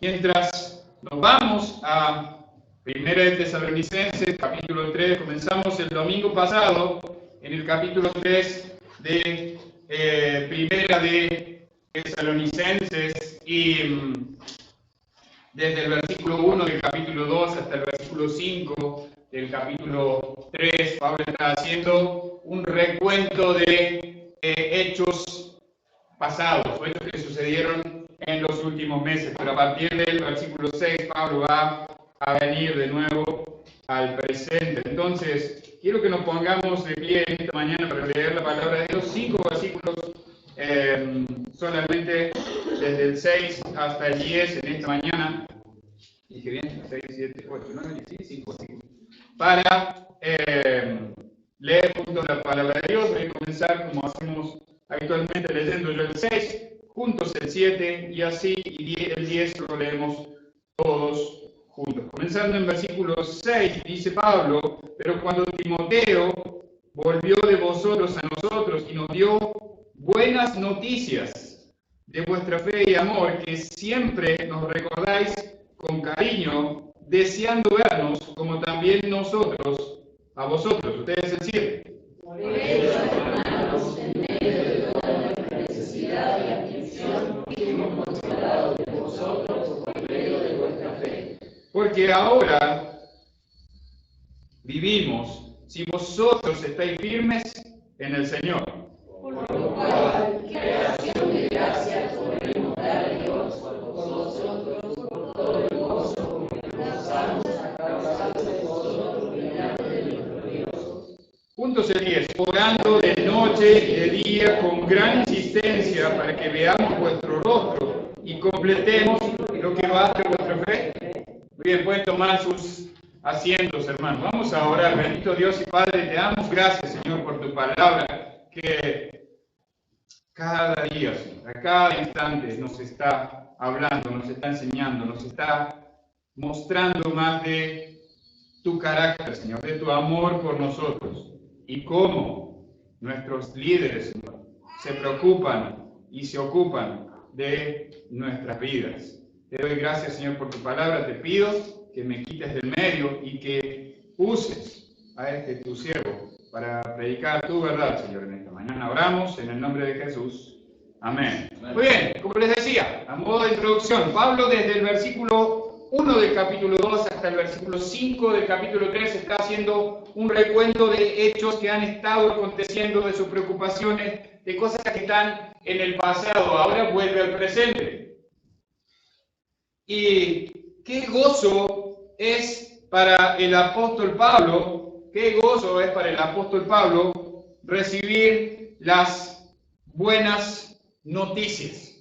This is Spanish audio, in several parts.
Mientras nos vamos a Primera de Tesalonicenses, capítulo 3, comenzamos el domingo pasado en el capítulo 3 de Primera de Tesalonicenses y desde el versículo 1 del capítulo 2 hasta el versículo 5 del capítulo 3, Pablo está haciendo un recuento de hechos pasados, o hechos que sucedieron en los últimos meses. Pero a partir del versículo 6, Pablo va a venir de nuevo al presente. Entonces, quiero que nos pongamos de pie esta mañana para leer la palabra de Dios, 5 versículos, solamente desde el 6 hasta el 10 en esta mañana. Dije bien, 6, 7, 8, ¿no? Sí, 5 versículos. Para leer juntos la palabra de Dios. Voy a comenzar como hacemos habitualmente leyendo yo el 6, juntos el 7 y así el 10 lo leemos todos juntos. Comenzando en versículo 6, dice Pablo: pero cuando Timoteo volvió de vosotros a nosotros y nos dio buenas noticias de vuestra fe y amor, que siempre nos recordáis con cariño, deseando vernos, como también nosotros a vosotros. Ustedes el 7. Por ello, hermanos, en medio de toda nuestra necesidad y aflicción, hemos consolado de vosotros por medio de vuestra fe. Porque ahora vivimos si vosotros estáis firmes en el Señor. Por lo cual, qué acción de gracias podemos dar a Dios por vosotros, por todo el gozo con que nos gozamos a causa de vosotros delante de nuestro Dios. Juntos el 10, orando de noche y de día con gran insistencia para que veamos vuestro rostro y completemos lo que basta vuestra fe. Muy bien, pueden tomar sus asientos, hermanos. Vamos a orar. Bendito Dios y Padre, te damos gracias, Señor, por tu palabra, que cada día, Señor, a cada instante nos está hablando, nos está enseñando, nos está mostrando más de tu carácter, Señor, de tu amor por nosotros. Y cómo nuestros líderes, Señor, se preocupan y se ocupan de nuestras vidas. Te doy gracias, Señor, por tu palabra. Te pido que me quites del medio y que uses a este tu siervo para predicar tu verdad, Señor, en esta mañana. Oramos en el nombre de Jesús. Amén. Muy bien, como les decía, a modo de introducción, Pablo desde el versículo 1 del capítulo 2 hasta el versículo 5 del capítulo 3 está haciendo un recuento de hechos que han estado aconteciendo, de sus preocupaciones, de cosas que están en el pasado. Ahora vuelve al presente. Y qué gozo es para el apóstol Pablo, recibir las buenas noticias.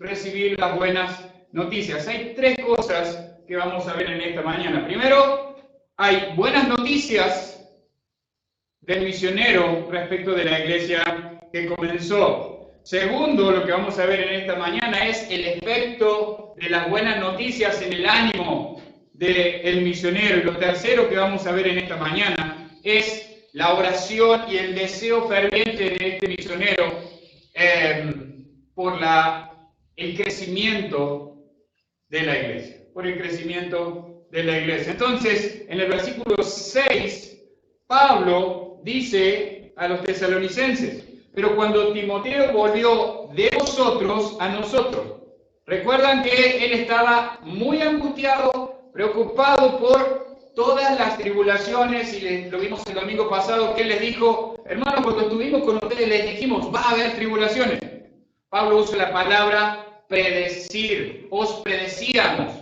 Hay tres cosas que vamos a ver en esta mañana. Primero, hay buenas noticias del misionero respecto de la iglesia que comenzó. Segundo, lo que vamos a ver en esta mañana es el efecto de las buenas noticias en el ánimo del misionero. Y lo tercero que vamos a ver en esta mañana es la oración y el deseo ferviente de este misionero por el crecimiento de la iglesia. Entonces, en el versículo 6, Pablo dice a los tesalonicenses: pero cuando Timoteo volvió de vosotros a nosotros. Recuerdan que él estaba muy angustiado, preocupado por todas las tribulaciones, y lo vimos el domingo pasado, que él les dijo: hermanos, cuando estuvimos con ustedes les dijimos, va a haber tribulaciones. Pablo usa la palabra predecir. Os predecíamos,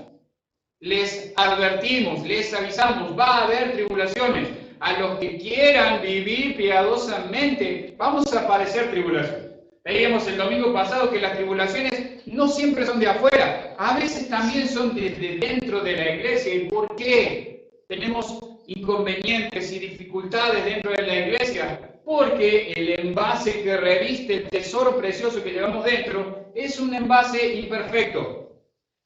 les advertimos, les avisamos, va a haber tribulaciones. A los que quieran vivir piadosamente, vamos a padecer tribulaciones. Veíamos el domingo pasado que las tribulaciones no siempre son de afuera, a veces también son desde dentro de la iglesia. ¿Y por qué tenemos inconvenientes y dificultades dentro de la iglesia? Porque el envase que reviste el tesoro precioso que llevamos dentro es un envase imperfecto.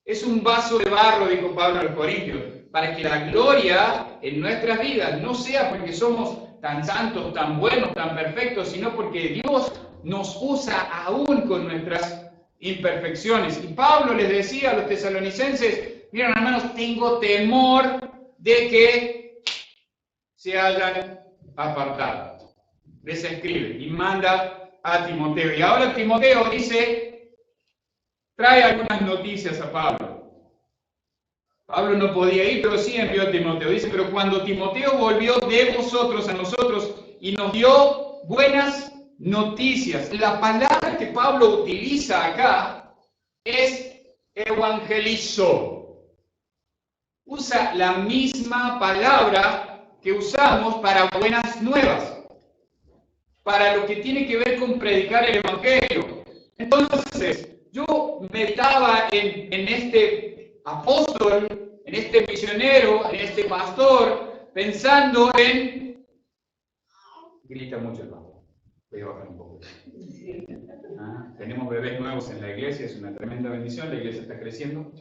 Es un vaso de barro, dijo Pablo a los Corintios, para que la gloria en nuestras vidas no sea porque somos tan santos, tan buenos, tan perfectos, sino porque Dios nos usa aún con nuestras imperfecciones. Y Pablo les decía a los tesalonicenses: Miren, hermanos, tengo temor de que se hayan apartado. Les escribe y manda a Timoteo. Y ahora Timoteo dice, trae algunas noticias a Pablo. Pablo no podía ir, pero sí envió a Timoteo. Dice, pero cuando Timoteo volvió de vosotros a nosotros y nos dio buenas noticias. La palabra que Pablo utiliza acá es evangelizo. Usa la misma palabra que usamos para buenas nuevas, para lo que tiene que ver con predicar el evangelio. Entonces, yo meditaba en este apóstol, en este misionero, en este pastor, pensando en... Grita mucho el pastor. Voy a bajar un poco. Tenemos bebés nuevos en la iglesia, es una tremenda bendición, la iglesia está creciendo.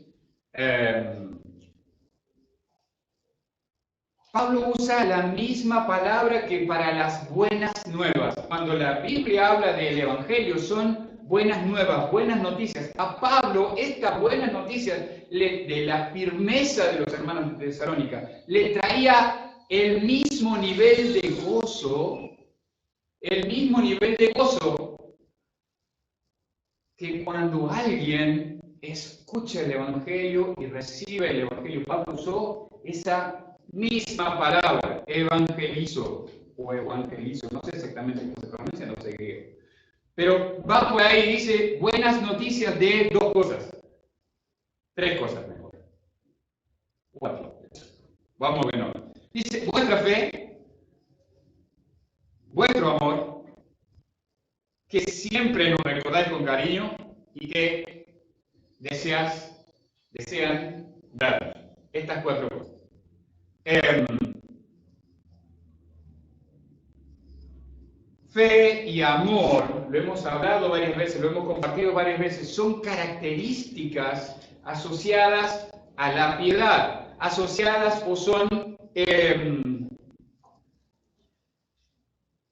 Pablo usa la misma palabra que para las buenas nuevas. Cuando la Biblia habla del Evangelio, son buenas nuevas, buenas noticias. A Pablo, estas buenas noticias de la firmeza de los hermanos de Tesalónica, le traía el mismo nivel de gozo, que cuando alguien escucha el Evangelio y recibe el Evangelio. Pablo usó esa misma palabra, evangelizo, o evangelizo, no sé exactamente cómo se pronuncia, no sé griego. Pero va por ahí y dice buenas noticias de dos cosas. Tres cosas mejor. Cuatro. Vamos a ver. Dice vuestra fe, vuestro amor, que siempre nos recordáis con cariño y que desean dar. Estas cuatro cosas. Fe y amor, lo hemos hablado varias veces, lo hemos compartido varias veces, son características asociadas a la piedad, asociadas o son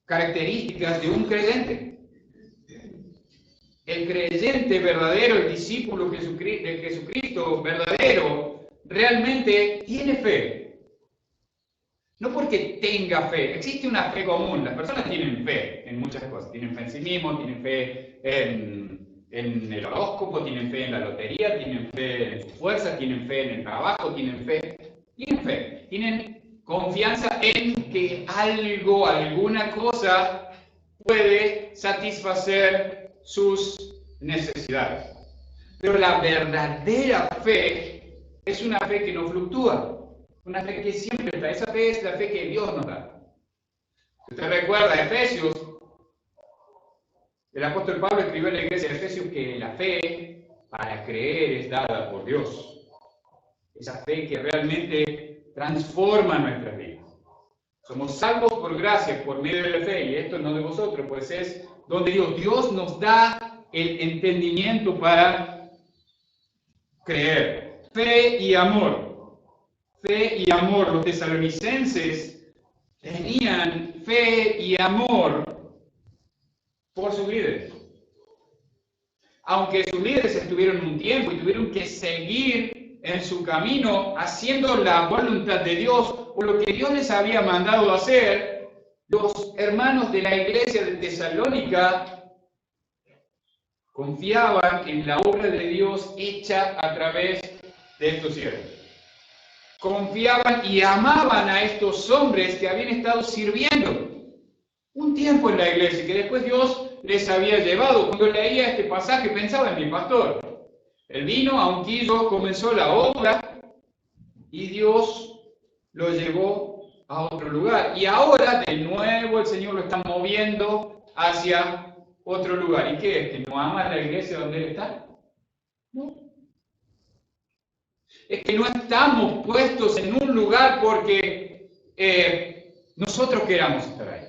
características de un creyente. El creyente verdadero, el discípulo de Jesucristo verdadero, realmente tiene fe. No porque tenga fe, existe una fe común, las personas tienen fe en muchas cosas, tienen fe en sí mismos, tienen fe en el horóscopo, tienen fe en la lotería, tienen fe en su fuerza, tienen fe en el trabajo, tienen confianza en que algo, alguna cosa puede satisfacer sus necesidades. Pero la verdadera fe es una fe que no fluctúa. Una fe que siempre está. Esa fe es la fe que Dios nos da. Si usted recuerda Efesios, el apóstol Pablo escribió en la iglesia de Efesios que la fe para creer es dada por Dios. Esa fe que realmente transforma nuestras vidas. Somos salvos por gracia, por medio de la fe, y esto no de vosotros, pues es donde Dios nos da el entendimiento para creer. Fe y amor. Fe y amor. Los tesalonicenses tenían fe y amor por sus líderes. Aunque sus líderes estuvieron un tiempo y tuvieron que seguir en su camino haciendo la voluntad de Dios o lo que Dios les había mandado hacer, los hermanos de la iglesia de Tesalónica confiaban en la obra de Dios hecha a través de estos siervos. Confiaban y amaban a estos hombres que habían estado sirviendo un tiempo en la iglesia, que después Dios les había llevado. Cuando leía este pasaje pensaba en mi pastor. Él vino a Unquillo, comenzó la obra y Dios lo llevó a otro lugar. Y ahora de nuevo el Señor lo está moviendo hacia otro lugar. ¿Y qué es? ¿Que no ama la iglesia donde Él está? No. Es que no estamos puestos en un lugar porque nosotros queramos estar ahí.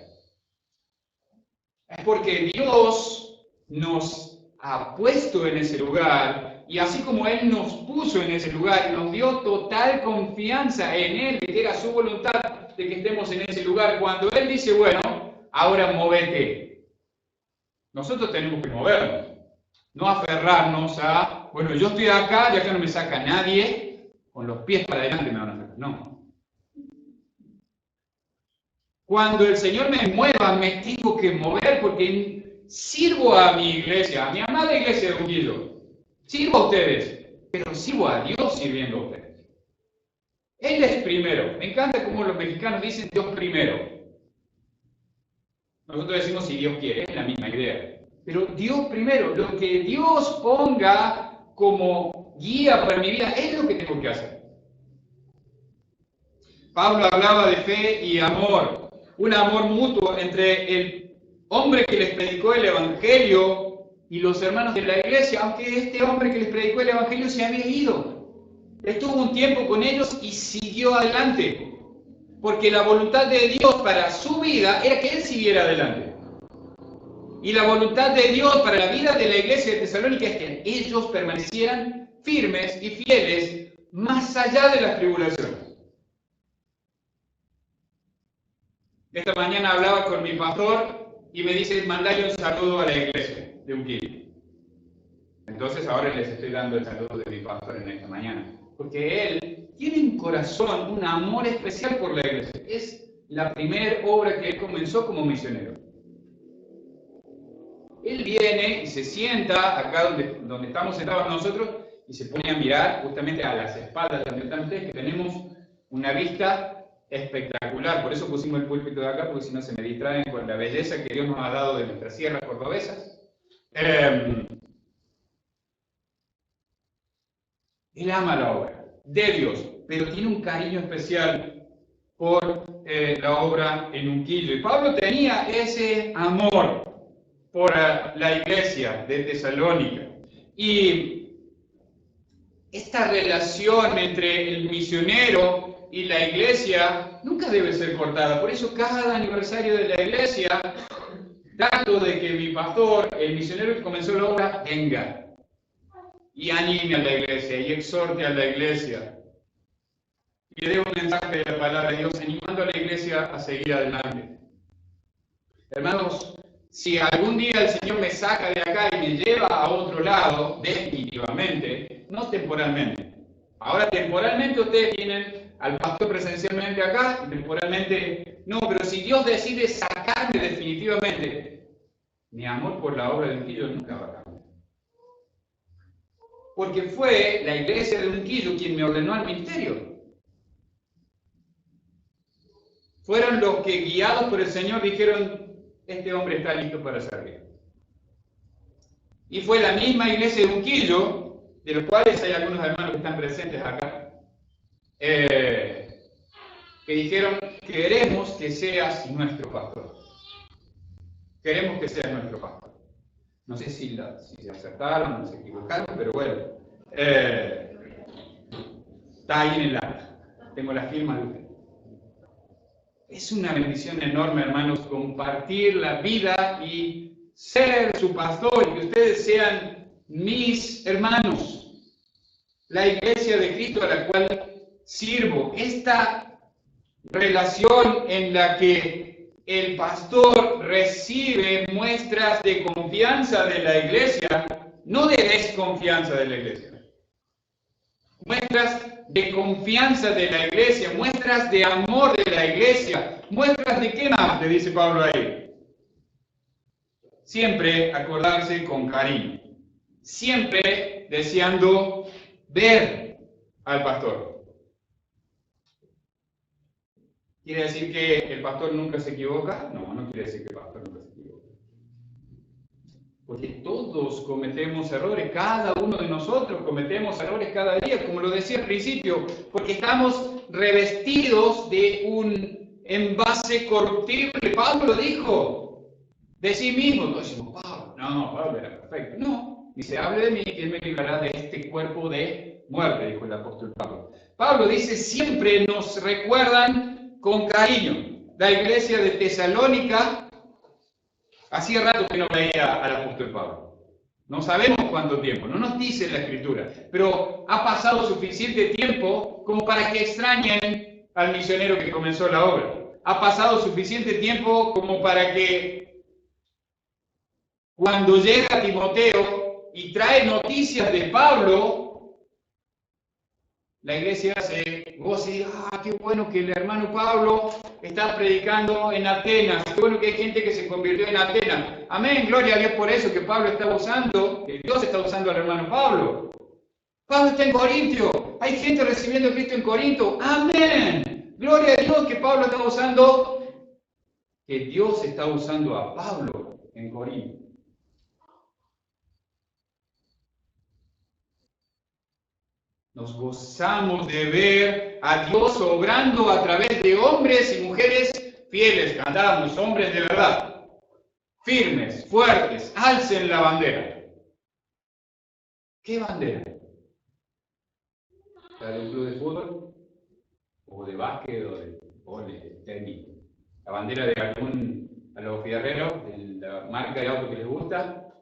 Es porque Dios nos ha puesto en ese lugar y así como Él nos puso en ese lugar y nos dio total confianza en Él, de que era su voluntad de que estemos en ese lugar, cuando Él dice, bueno, ahora móvete. Nosotros tenemos que movernos, no aferrarnos a, bueno, yo estoy acá, ya que no me saca nadie, con los pies para adelante me van a sacar. No. Cuando el Señor me mueva, me tengo que mover porque sirvo a mi iglesia, a mi amada iglesia de Ungido. Sirvo a ustedes, pero sirvo a Dios sirviendo a ustedes. Él es primero. Me encanta cómo los mexicanos dicen Dios primero. Nosotros decimos si Dios quiere, es la misma idea. Pero Dios primero, lo que Dios ponga como guía para mi vida es lo que tengo que hacer. Pablo hablaba de fe y amor, un amor mutuo entre el hombre que les predicó el Evangelio y los hermanos de la iglesia, aunque este hombre que les predicó el Evangelio se había ido. Estuvo un tiempo con ellos y siguió adelante. Porque la voluntad de Dios para su vida era que él siguiera adelante. Y la voluntad de Dios para la vida de la iglesia de Tesalónica es que ellos permanecieran firmes y fieles más allá de las tribulaciones. Esta mañana hablaba con mi pastor y me dice, mandale un saludo a la iglesia de Ungido. Entonces ahora les estoy dando el saludo de mi pastor en esta mañana. Porque él tiene un corazón, un amor especial por la iglesia. Es la primera obra que él comenzó como misionero. Él viene y se sienta acá donde estamos sentados nosotros y se pone a mirar justamente a las espaldas de donde están ustedes, que tenemos una vista espectacular. Por eso pusimos el púlpito de acá, porque si no se me distraen con la belleza que Dios nos ha dado de nuestras sierras cordobesas. Él ama la obra de Dios, pero tiene un cariño especial por la obra en Ungido. Y Pablo tenía ese amor por la iglesia de Tesalónica. Y esta relación entre el misionero y la iglesia nunca debe ser cortada. Por eso cada aniversario de la iglesia trato de que mi pastor, el misionero que comenzó la obra, venga y anime a la iglesia y exhorte a la iglesia y le dé un mensaje de la palabra de Dios animando a la iglesia a seguir adelante. Hermanos, si algún día el Señor me saca de acá y me lleva a otro lado, definitivamente, no temporalmente. Ahora temporalmente ustedes tienen al pastor presencialmente acá, y temporalmente no, pero si Dios decide sacarme definitivamente, mi amor por la obra de Ungido nunca va a cambiar. Porque fue la iglesia de Ungido quien me ordenó al ministerio. Fueron los que, guiados por el Señor, dijeron, este hombre está listo para servir. Y fue la misma iglesia de Ungido, de los cuales hay algunos hermanos que están presentes acá, que dijeron, queremos que seas nuestro pastor. Queremos que seas nuestro pastor. No sé si se acertaron o se equivocaron, pero bueno, está ahí en el acta. Tengo la firma de usted. Es una bendición enorme, hermanos, compartir la vida y ser su pastor y que ustedes sean mis hermanos. La iglesia de Cristo a la cual sirvo. Esta relación en la que el pastor recibe muestras de confianza de la iglesia, no de desconfianza de la iglesia. Muestras de confianza de la iglesia, muestras de amor de la iglesia, muestras de qué más, le dice Pablo ahí. Siempre acordarse con cariño, siempre deseando ver al pastor. ¿Quiere decir que el pastor nunca se equivoca? No, no quiere decir que el pastor nunca se equivoca. Porque todos cometemos errores, cada uno de nosotros cometemos errores cada día, como lo decía al principio, porque estamos revestidos de un envase corruptible. Pablo lo dijo de sí mismo. No decimos, Pablo era perfecto. No, dice, hable de mí y él me librará de este cuerpo de muerte, dijo el apóstol Pablo. Pablo dice, siempre nos recuerdan con cariño. La iglesia de Tesalónica, hacía rato que no veía al apóstol Pablo. No sabemos cuánto tiempo, no nos dice la Escritura, pero ha pasado suficiente tiempo como para que extrañen al misionero que comenzó la obra. Ha pasado suficiente tiempo como para que cuando llega Timoteo y trae noticias de Pablo, la iglesia se goza y dice, qué bueno que el hermano Pablo está predicando en Atenas, qué bueno que hay gente que se convirtió en Atenas. Amén, gloria a Dios por eso, que Pablo está usando, que Dios está usando al hermano Pablo. Pablo está en Corintio, hay gente recibiendo a Cristo en Corinto. Amén, gloria a Dios que Pablo está usando, que Dios está usando a Pablo en Corinto. Nos gozamos de ver a Dios obrando a través de hombres y mujeres fieles. Cantamos, hombres de verdad, firmes, fuertes, alcen la bandera. ¿Qué bandera? ¿La de un club de fútbol? ¿O de básquet? ¿O de tenis? ¿La bandera de a los fierreros, de la marca de auto que les gusta?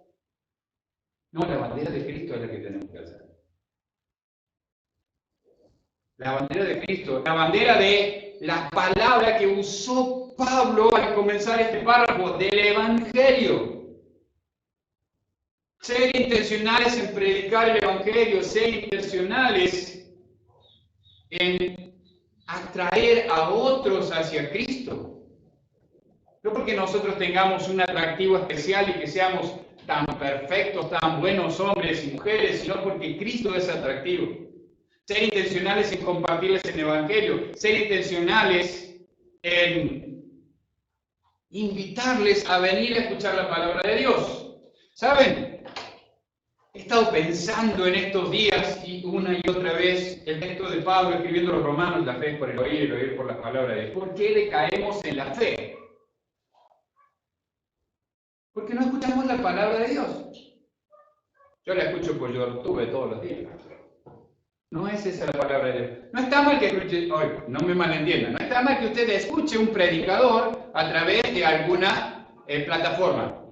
No, la bandera de Cristo es la que tenemos que hacer. La bandera de Cristo, la bandera de la palabra que usó Pablo al comenzar este párrafo del Evangelio. Ser intencionales en predicar el Evangelio, ser intencionales en atraer a otros hacia Cristo. No porque nosotros tengamos un atractivo especial y que seamos tan perfectos, tan buenos hombres y mujeres, sino porque Cristo es atractivo. Ser intencionales en compartirles el Evangelio, ser intencionales en invitarles a venir a escuchar la palabra de Dios. ¿Saben? He estado pensando en estos días y una y otra vez el texto de Pablo escribiendo a los romanos, la fe es por el oír por la palabra de Dios. ¿Por qué decaemos en la fe? Porque no escuchamos la palabra de Dios. Yo la escucho por YouTube todos los días. No es esa la palabra de Dios. No está mal que escuche, no me malentiendan, no está mal que usted escuche un predicador a través de alguna plataforma,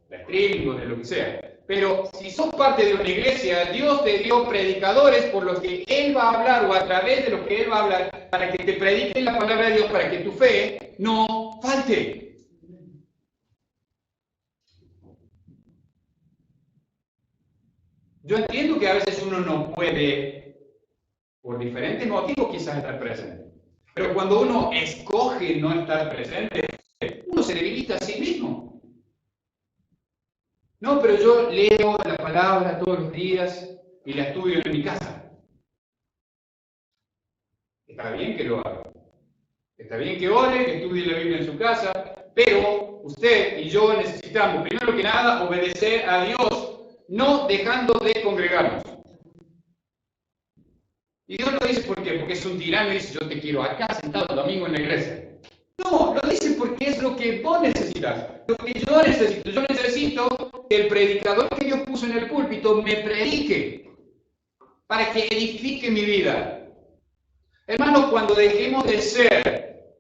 de streaming o de lo que sea. Pero si sos parte de una iglesia, Dios te dio predicadores por los que Él va a hablar o a través de los que Él va a hablar para que te prediquen la palabra de Dios, para que tu fe no falte. Yo entiendo que a veces uno no puede, por diferentes motivos, quizás estar presente. Pero cuando uno escoge no estar presente, uno se debilita a sí mismo. No, pero yo leo la palabra todos los días y la estudio en mi casa. Está bien que lo haga. Está bien que ore, que estudie la Biblia en su casa, pero usted y yo necesitamos, primero que nada, obedecer a Dios, no dejando de congregarnos. Y Dios lo dice ¿por qué? Porque es un tirano y dice, yo te quiero acá sentado el domingo en la iglesia. No, lo dice porque es lo que vos necesitas, lo que yo necesito. Yo necesito que el predicador que Dios puso en el púlpito me predique para que edifique mi vida. Hermanos, cuando dejemos de ser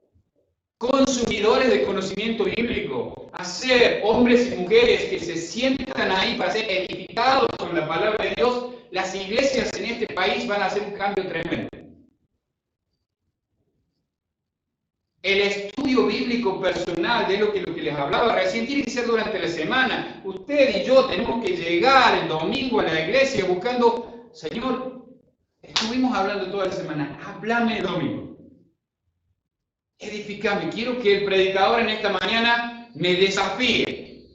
consumidores de conocimiento bíblico, a ser hombres y mujeres que se sientan ahí para ser edificados con la palabra de Dios, las iglesias en este país van a hacer un cambio tremendo. El estudio bíblico personal de lo que les hablaba recién tiene que ser durante la semana. Usted y yo tenemos que llegar el domingo a la iglesia buscando, Señor, estuvimos hablando toda la semana, háblame el domingo. Edificame. Quiero que el predicador en esta mañana me desafíe.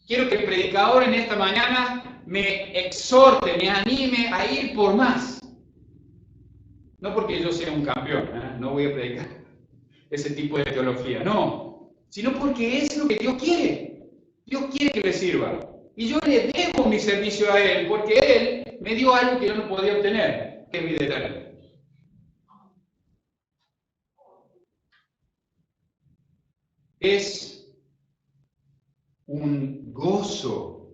Quiero que el predicador en esta mañana me exhorte, me anime a ir por más. No porque yo sea un campeón, no voy a predicar ese tipo de teología, no, sino porque es lo que Dios quiere. Dios quiere que le sirva. Y yo le debo mi servicio a Él, porque Él me dio algo que yo no podía obtener, que es vida eterna. Es un gozo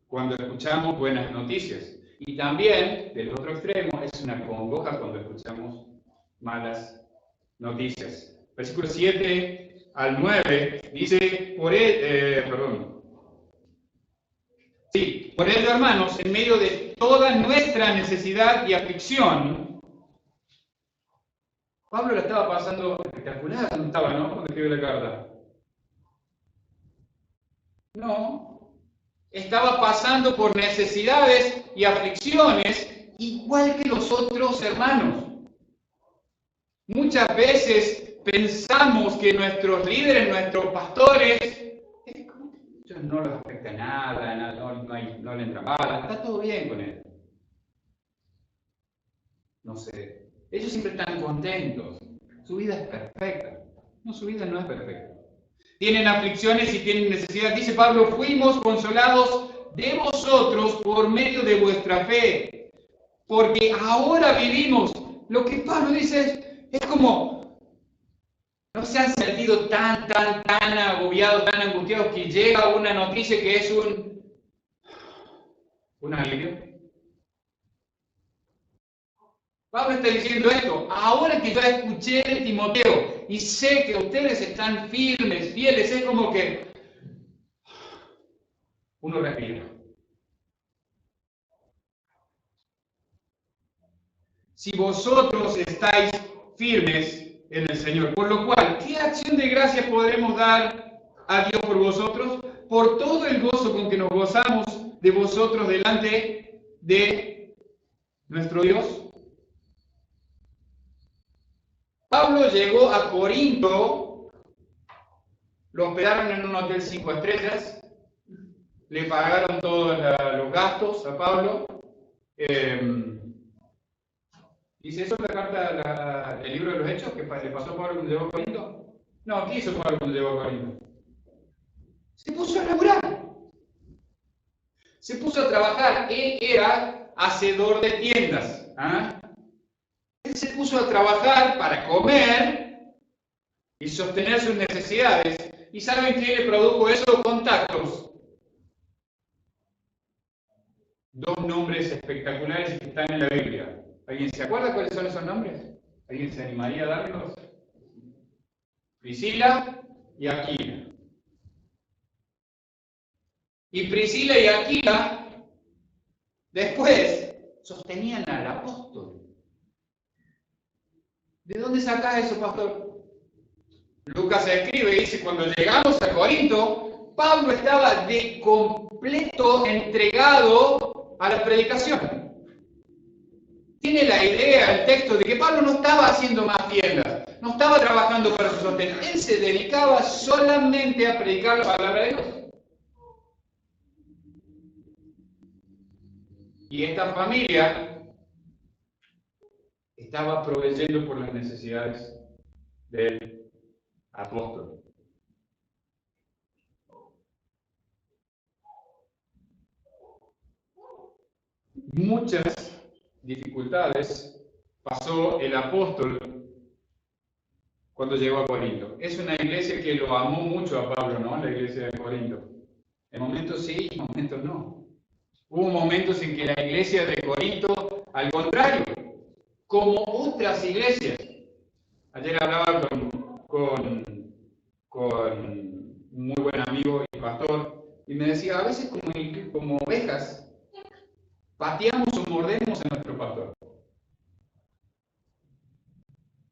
cuando escuchamos buenas noticias. Y también, del otro extremo, es una congoja cuando escuchamos malas noticias. Versículo 7 al 9 dice, por ello, hermanos, en medio de toda nuestra necesidad y aflicción, Pablo la estaba pasando espectacular, no cuando escribió la carta. No. estaba pasando por necesidades y aflicciones, igual que los otros hermanos. Muchas veces pensamos que nuestros líderes, nuestros pastores, no les afecta nada, no le entra bala, está todo bien con él. No sé, ellos siempre están contentos, su vida es perfecta. No, su vida no es perfecta. Tienen aflicciones y tienen necesidad. Dice Pablo, fuimos consolados de vosotros por medio de vuestra fe, porque ahora vivimos. Lo que Pablo dice es como, no se han sentido tan agobiados, tan angustiados, que llega una noticia que es un alivio. Pablo está diciendo esto, ahora que yo escuché de Timoteo y sé que ustedes están firmes, fieles, es como que uno respira. Si vosotros estáis firmes en el Señor, por lo cual, ¿qué acción de gracias podremos dar a Dios por vosotros? Por todo el gozo con que nos gozamos de vosotros delante de nuestro Dios. Pablo llegó a Corinto, lo hospedaron en un hotel 5 estrellas, le pagaron todos los gastos a Pablo. ¿Dice eso la carta del libro de los Hechos que le pasó a Pablo cuando llegó a Corinto? No, ¿qué hizo Pablo cuando llegó a Corinto? Se puso a laburar. Se puso a trabajar. Él era hacedor de tiendas. Él se puso a trabajar para comer y sostener sus necesidades. ¿Y saben qué le produjo eso? Contactos. Dos nombres espectaculares que están en la Biblia. ¿Alguien se acuerda cuáles son esos nombres? ¿Alguien se animaría a darlos? Priscila y Aquila. Y Priscila y Aquila después sostenían al apóstol. ¿De dónde sacás eso, pastor? Lucas escribe y dice, cuando llegamos a Corinto, Pablo estaba de completo entregado a la predicación. Tiene la idea, el texto, de que Pablo no estaba haciendo más tiendas, no estaba trabajando para su sostén, él se dedicaba solamente a predicar la palabra de Dios. Y esta familia estaba proveyendo por las necesidades del apóstol. Muchas dificultades pasó el apóstol cuando llegó a Corinto. Es una iglesia que lo amó mucho a Pablo, ¿no? La iglesia de Corinto. En momentos sí, en momentos no. Hubo momentos en que la iglesia de Corinto, al contrario, como otras iglesias. Ayer hablaba con un muy buen amigo y pastor, y me decía, a veces como ovejas, pateamos o mordemos a nuestro pastor.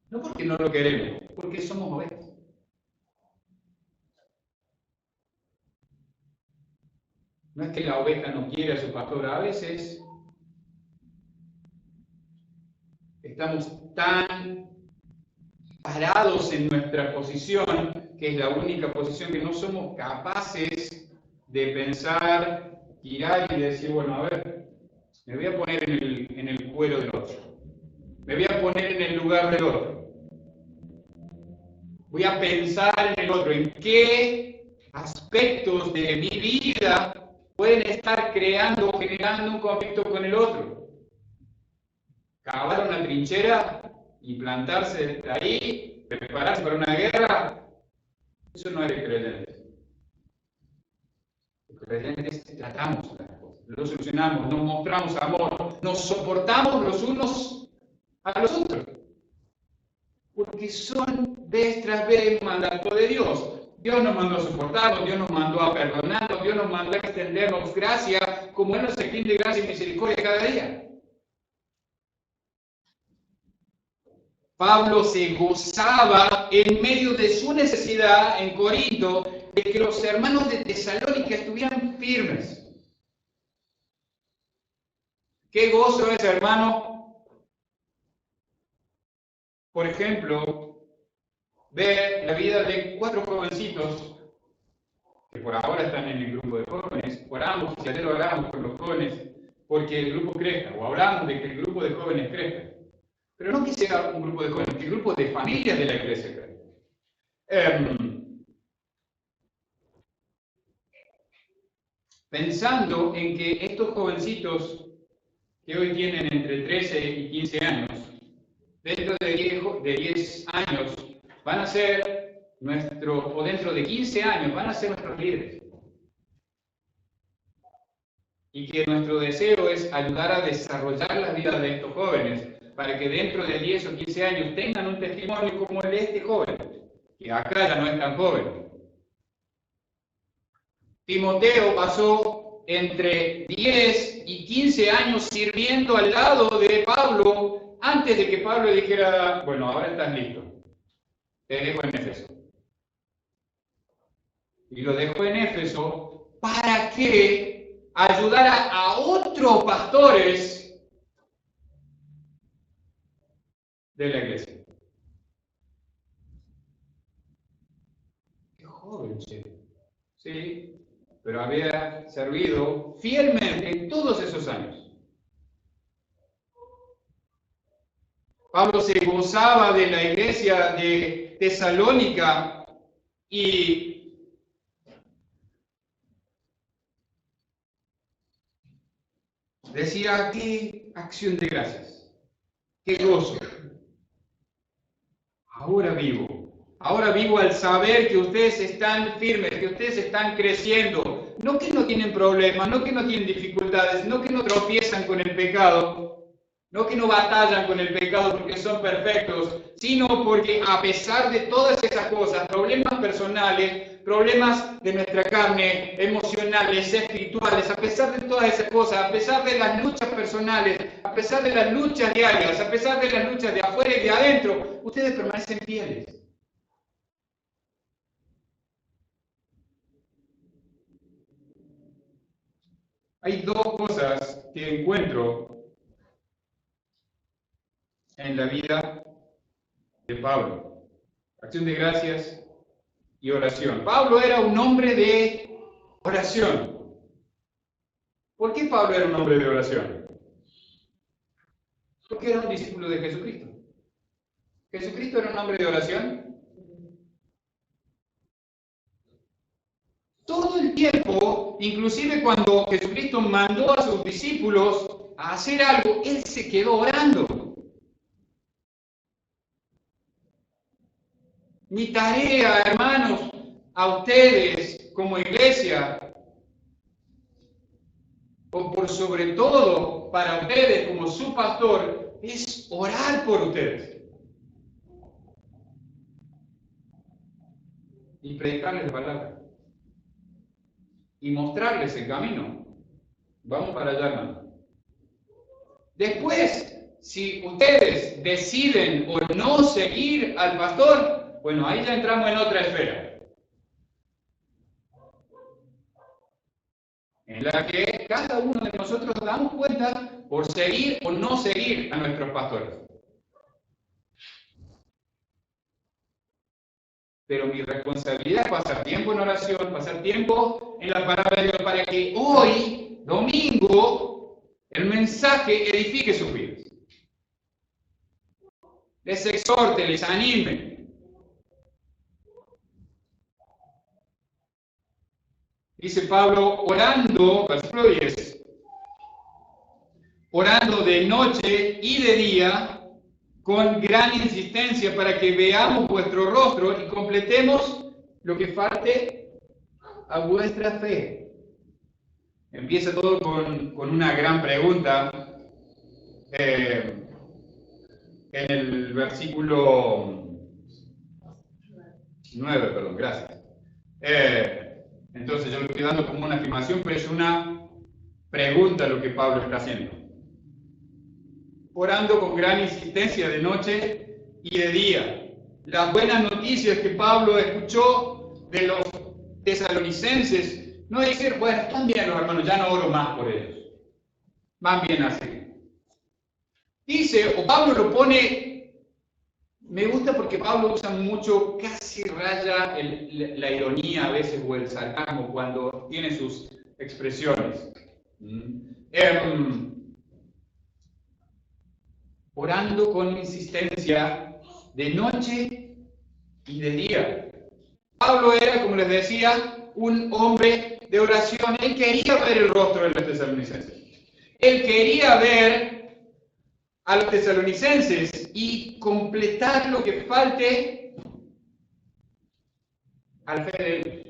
No porque no lo queremos, porque somos ovejas. No es que la oveja no quiere a su pastor, a veces estamos tan parados en nuestra posición, que es la única posición que no somos capaces de pensar, girar y decir, bueno, a ver, me voy a poner en el cuero del otro, me voy a poner en el lugar del otro, voy a pensar en el otro, en qué aspectos de mi vida pueden estar creando o generando un conflicto con el otro. Cavar una trinchera y plantarse ahí, prepararse para una guerra, eso no es de creyentes. Los creyentes tratamos las cosas, lo solucionamos, nos mostramos amor, nos soportamos los unos a los otros, porque son vez tras vez mandato de Dios. Dios nos mandó a soportarnos, Dios nos mandó a perdonarnos, Dios nos mandó a extendernos gracia, como Él nos extiende gracia y misericordia cada día. Pablo se gozaba en medio de su necesidad en Corinto de que los hermanos de Tesalónica estuvieran firmes. ¿Qué gozo es, hermano? Por ejemplo, ver la vida de 4 jovencitos que por ahora están en el grupo de jóvenes. Oramos, si ayer oramos por los jóvenes, porque el grupo crezca, o hablamos de que el grupo de jóvenes crezca. Pero no que sea un grupo de jóvenes, que el grupo de familias de la iglesia crezca. Pensando en que estos jovencitos que hoy tienen entre 13 y 15 años, dentro de 10 años, van a ser o dentro de 15 años, van a ser nuestros líderes. Y que nuestro deseo es ayudar a desarrollar la vida de estos jóvenes para que dentro de 10 o 15 años tengan un testimonio como el de este joven, que acá ya no es tan joven. Timoteo pasó entre 10 y 15 años sirviendo al lado de Pablo antes de que Pablo dijera, bueno, ahora estás listo, te dejo en Éfeso. Y lo dejó en Éfeso para que ayudara a otros pastores de la iglesia. Qué joven, che. Sí, pero había servido fielmente en todos esos años. Pablo se gozaba de la iglesia de Tesalónica y decía, qué acción de gracias, qué gozo. Ahora vivo al saber que ustedes están firmes, que ustedes están creciendo, no que no tienen problemas, no que no tienen dificultades, no que no tropiezan con el pecado, no que no batallan con el pecado porque son perfectos, sino porque a pesar de todas esas cosas, problemas personales, problemas de nuestra carne, emocionales, espirituales, a pesar de todas esas cosas, a pesar de las luchas personales, a pesar de las luchas diarias, a pesar de las luchas de afuera y de adentro, ustedes permanecen fieles. Hay 2 cosas que encuentro en la vida de Pablo: acción de gracias y oración. Pablo era un hombre de oración. ¿Por qué Pablo era un hombre de oración? Porque era un discípulo de Jesucristo. ¿Jesucristo era un hombre de oración? Todo el tiempo, inclusive cuando Jesucristo mandó a sus discípulos a hacer algo, él se quedó orando. Mi tarea, hermanos, a ustedes como iglesia, o por sobre todo para ustedes como su pastor, es orar por ustedes. Y predicarles la palabra. Y mostrarles el camino. Vamos para allá, hermano. Después, si ustedes deciden o no seguir al pastor, bueno, ahí ya entramos en otra esfera. En la que cada uno de nosotros damos cuenta por seguir o no seguir a nuestros pastores. Pero mi responsabilidad es pasar tiempo en oración, pasar tiempo en la palabra de Dios para que hoy, domingo, el mensaje edifique sus vidas. Les exhorte, les anime. Dice Pablo, orando, versículo 10, orando de noche y de día, con gran insistencia para que veamos vuestro rostro y completemos lo que falte a vuestra fe. Empieza todo con una gran pregunta. En el versículo 9, perdón, gracias. Entonces yo lo estoy dando como una afirmación, pero es una pregunta lo que Pablo está haciendo. Orando con gran insistencia de noche y de día. Las buenas noticias que Pablo escuchó de los tesalonicenses, no decir, bueno, están bien los hermanos, ya no oro más por ellos. van bien a seguir. Dice, o Pablo lo pone, me gusta porque Pablo usa mucho, casi raya la ironía a veces o el sarcasmo cuando tiene sus expresiones. Orando con insistencia de noche y de día. Pablo era, como les decía, un hombre de oración. Él quería ver el rostro de los tesalonicenses. Él quería ver a los tesalonicenses y completar lo que falte al fe de ellos.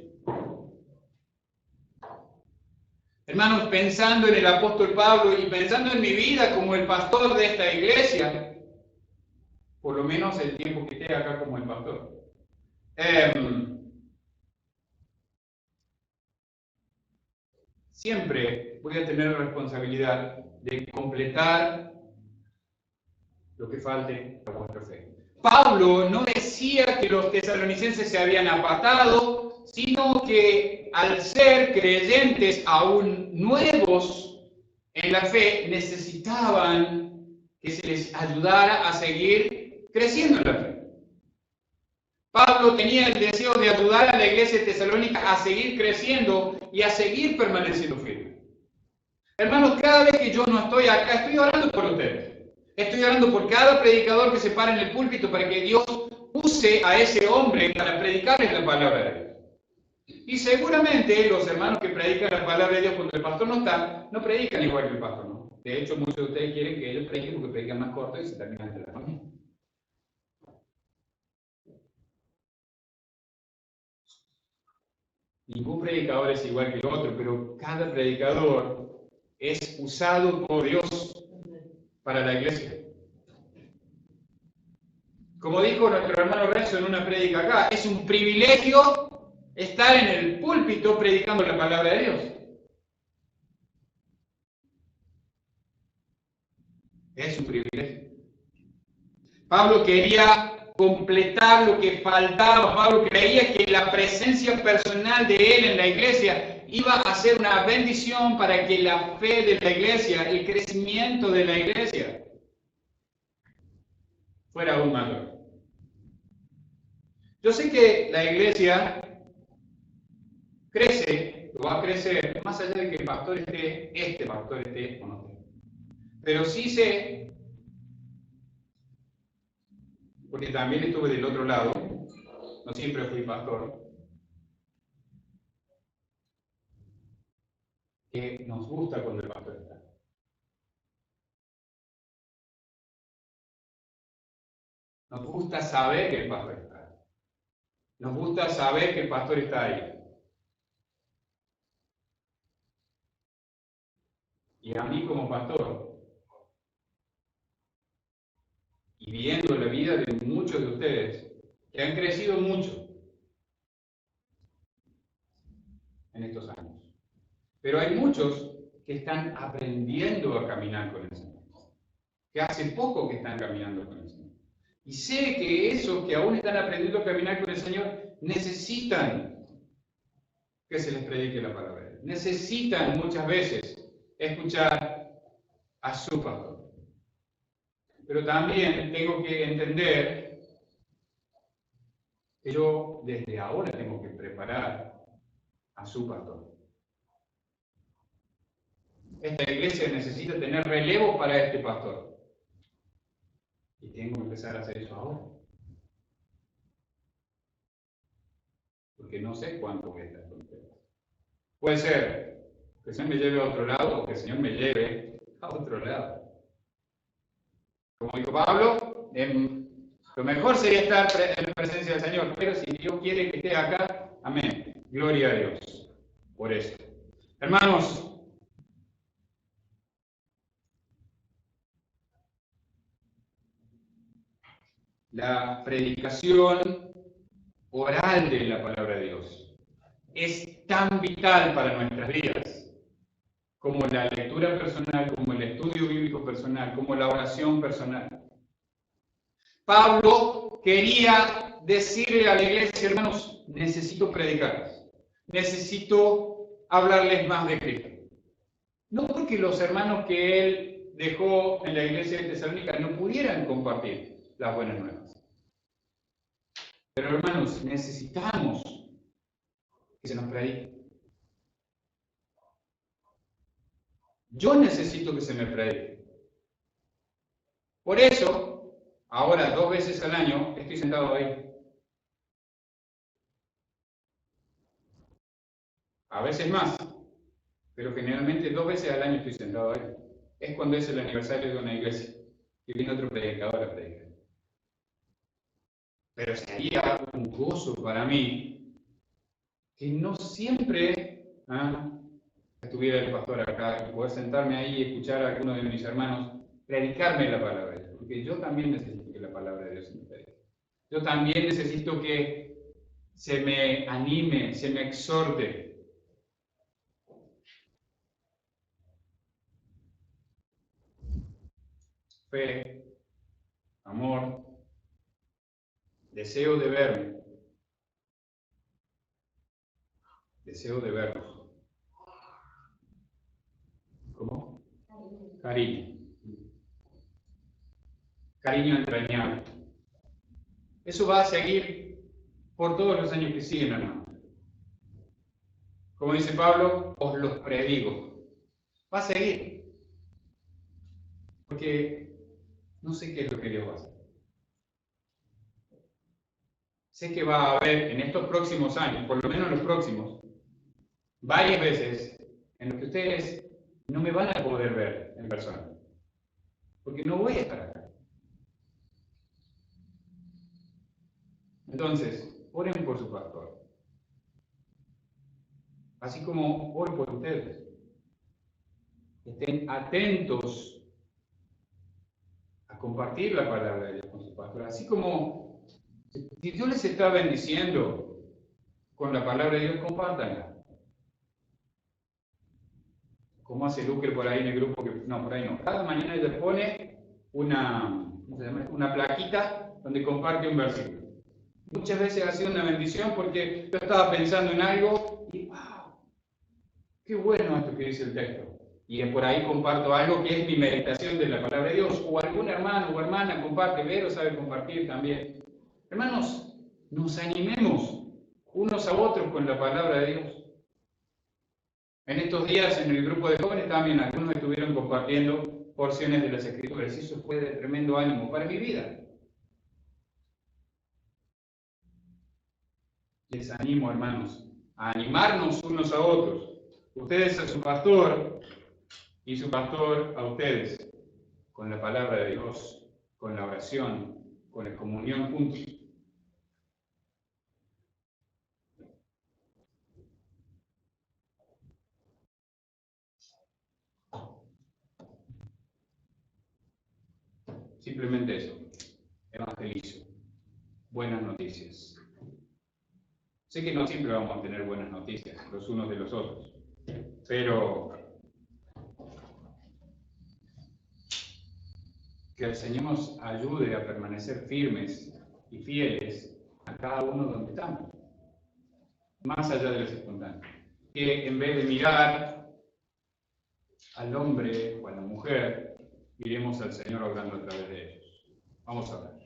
Hermanos, pensando en el apóstol Pablo y pensando en mi vida como el pastor de esta iglesia, por lo menos el tiempo que esté acá como el pastor, siempre voy a tener la responsabilidad de completar lo que falte a vuestra fe. Pablo no decía que los tesalonicenses se habían apartado, sino que al ser creyentes aún nuevos en la fe, necesitaban que se les ayudara a seguir creciendo en la fe. Pablo tenía el deseo de ayudar a la iglesia de Tesalónica a seguir creciendo y a seguir permaneciendo firme. Hermanos, cada vez que yo no estoy acá, estoy orando por ustedes. Estoy orando por cada predicador que se para en el púlpito para que Dios use a ese hombre para predicarles la palabra de Dios. Y seguramente los hermanos que predican la palabra de Dios cuando el pastor no está, no predican igual que el pastor, ¿no? De hecho, muchos de ustedes quieren que ellos prediquen porque predican más corto y se terminan de la familia. Ningún predicador es igual que el otro, pero cada predicador es usado por Dios para la iglesia. Como dijo nuestro hermano Renzo en una prédica acá, es un privilegio estar en el púlpito predicando la palabra de Dios. Es un privilegio. Pablo quería completar lo que faltaba. Pablo creía que la presencia personal de él en la iglesia iba a ser una bendición para que la fe de la iglesia, el crecimiento de la iglesia, fuera aún mayor. Yo sé que la iglesia crece, lo va a crecer, más allá de que el pastor esté, este pastor esté o no esté. Pero sí sé, porque también estuve del otro lado, no siempre fui pastor, que nos gusta cuando el pastor está. Nos gusta saber que el pastor está. Nos gusta saber que el pastor está ahí. Y a mí como pastor, y viendo la vida de muchos de ustedes, que han crecido mucho en estos años. Pero hay muchos que están aprendiendo a caminar con el Señor. Que hace poco que están caminando con el Señor. Y sé que esos que aún están aprendiendo a caminar con el Señor necesitan que se les predique la palabra de Dios. Necesitan muchas veces escuchar a su pastor. Pero también tengo que entender que yo desde ahora tengo que preparar a su pastor. Esta iglesia necesita tener relevo para este pastor. Y tengo que empezar a hacer eso ahora. Porque no sé cuánto voy a estar con ustedes. Puede ser que el Señor me lleve a otro lado o que el Señor me lleve a otro lado. Como dijo Pablo, lo mejor sería estar en la presencia del Señor, pero si Dios quiere que esté acá, amén. Gloria a Dios por eso. Hermanos, la predicación oral de la palabra de Dios es tan vital para nuestras vidas como la lectura personal, como el estudio bíblico personal, como la oración personal. Pablo quería decirle a la iglesia, hermanos, necesito predicarles, necesito hablarles más de Cristo. No porque los hermanos que él dejó en la iglesia de Tesalónica no pudieran compartir las buenas nuevas. Pero hermanos, necesitamos que se nos predique. Yo necesito que se me predique. Por eso, ahora 2 veces al año estoy sentado ahí. A veces más, pero generalmente 2 veces al año estoy sentado ahí. Es cuando es el aniversario de una iglesia y viene otro predicador a predicar. Pero sería un gozo para mí que no siempre estuviera el pastor acá y poder sentarme ahí y escuchar a alguno de mis hermanos predicarme la palabra de Dios. Porque yo también necesito que la palabra de Dios se me predique. Yo también necesito que se me anime, se me exhorte. Fe, amor, deseo de verme, deseo de vernos. ¿Cómo? Cariño. Cariño entrañable. Eso va a seguir por todos los años que siguen, hermano. Como dice Pablo, os los predigo. Va a seguir. Porque no sé qué es lo que Dios va a hacer. Sé que va a haber en estos próximos años, por lo menos los próximos, varias veces en los que ustedes no me van a poder ver en persona. Porque no voy a estar acá. Entonces, oren por su pastor. Así como oro por ustedes. Estén atentos a compartir la palabra de Dios con su pastor. Así como si Dios les está bendiciendo con la palabra de Dios, compártanla. Como hace Luque por ahí en el grupo, no, por ahí no. Cada mañana les pone una plaquita donde comparte un versículo. Muchas veces ha sido una bendición porque yo estaba pensando en algo y ¡wow! ¡Qué bueno esto que dice el texto! Y por ahí comparto algo que es mi meditación de la palabra de Dios. O algún hermano o hermana comparte, Vero sabe compartir también. Hermanos, nos animemos unos a otros con la palabra de Dios. En estos días en el grupo de jóvenes también algunos estuvieron compartiendo porciones de las Escrituras. Y eso fue de tremendo ánimo para mi vida. Les animo, hermanos, a animarnos unos a otros. Ustedes a su pastor y su pastor a ustedes, con la palabra de Dios, con la oración, con la comunión juntos. Simplemente eso, evangelizo, buenas noticias. Sé que no siempre vamos a tener buenas noticias los unos de los otros, pero que el Señor nos ayude a permanecer firmes y fieles a cada uno donde estamos, más allá de las circunstancias. Que en vez de mirar al hombre o a la mujer, miremos al Señor obrando a través de ellos. Vamos a hablar.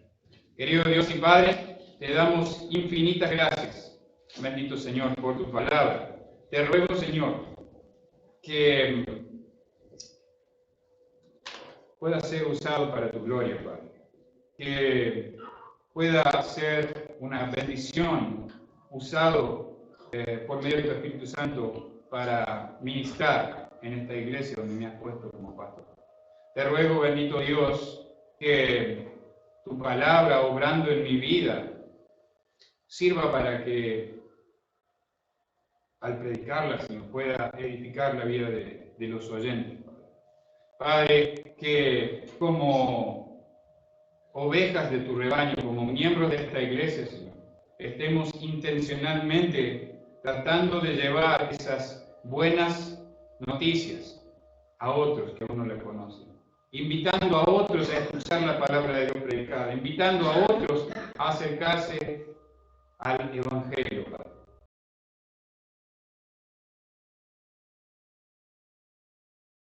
Querido Dios y Padre, te damos infinitas gracias. Bendito Señor, por tu palabra. Te ruego, Señor, que pueda ser usado para tu gloria, Padre. Que pueda ser una bendición usado por medio de tu Espíritu Santo para ministrar en esta iglesia donde me has puesto como pastor. Te ruego, bendito Dios, que tu palabra obrando en mi vida sirva para que al predicarla se nos pueda edificar la vida de los oyentes. Padre, que como ovejas de tu rebaño, como miembros de esta iglesia, Señor, estemos intencionalmente tratando de llevar esas buenas noticias a otros que aún no le conocen, invitando a otros a escuchar la palabra de Dios predicada, invitando a otros a acercarse al Evangelio, Padre.